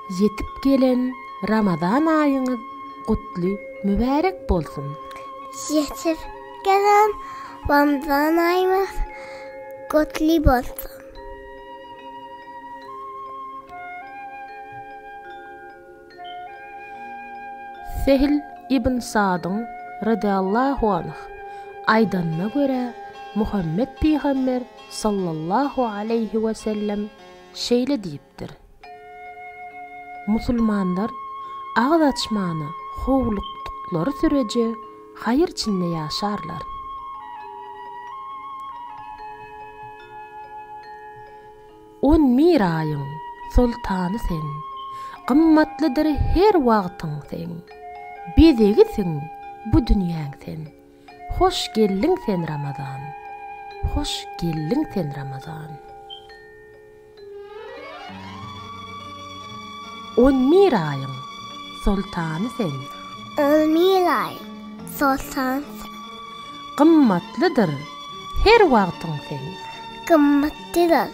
yetip gelen Ramazan ayıňyz gutly, mübarek bolsun. Yetip gelen Ramazan ayımız gutly bolsun. Sehl ibn Sa'dyň radiyallahu anh aýdanyna görä Muhammed Peýgamber sallallahu aleyhi ve sellem şeýle diýipdir. Musulmanlar ağız açmany howluk tuklary sürece hayır içinde yaşarlar. On mir ayın sultanı sen, qımmatlydyr her wagtyň sen. Bedegisin bu dünýäň sen. Hoş geldiň sen Ramazan. Hoş geldiň sen Ramazan. On mir ayın sultanı sen. On mir ayın sultanı sen. Qımmatlydyr her wagtyň sen. Qımmatlydyr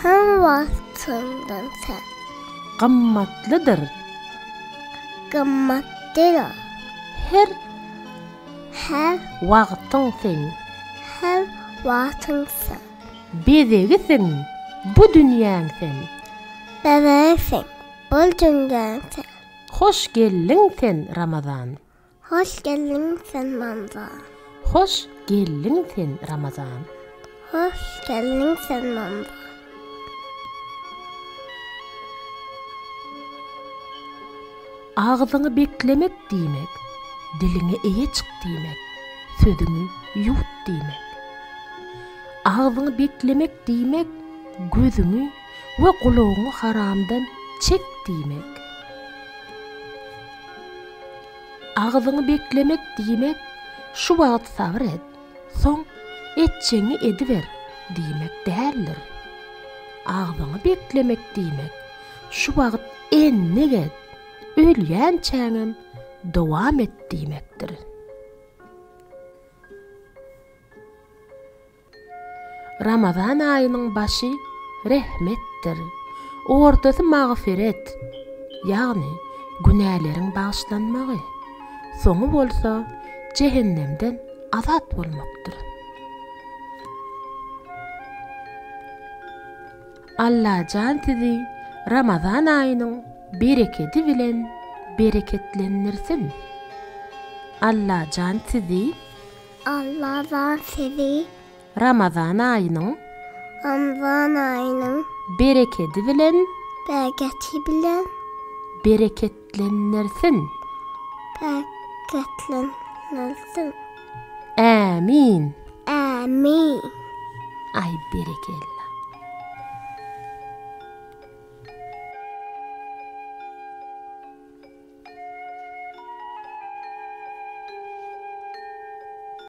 her wagtyň sen. Qımmatlydyr her wagtyň sen. Her wagtyň sen. Bedegisin bu dünýäň sen. Bedegisin bu dünýäň sen. Hoş geldiň sen Ramazan. Hoş geldiň sen Ramazan. Hoş geldiň sen Ramazan. Hoş geldiň sen Ramazan. Ağzyňy beklemek diýmek, diliňe eýe çyk diýmek, sözüňi ýut diýmek. Ağzyňy beklemek diýmek, gözüňi we gulagyňy haramdan çek diýmek. Ağzyňy beklemek diýmek, şu wagt sabr et, soň etçeňi ediber diýmek däldir. Ağzyňy beklemek diýmek, şu wagt enne get, ölýän çäňem dowam et diýmekdir. Ramazan aýynyň başy rahmetdir. Ortasy magfiret, ýagny günäleriň bağışlanmagy. Soňy bolsa cehennemden azat bolmakdyr. Allah jan sizi Ramazan aýynyň bereketi bilen bereketlendirsin. Allah jan sizi Ramazan aýynyň bereketi bilen bereketlendirsin. Amin. Amin. Ay berekeli.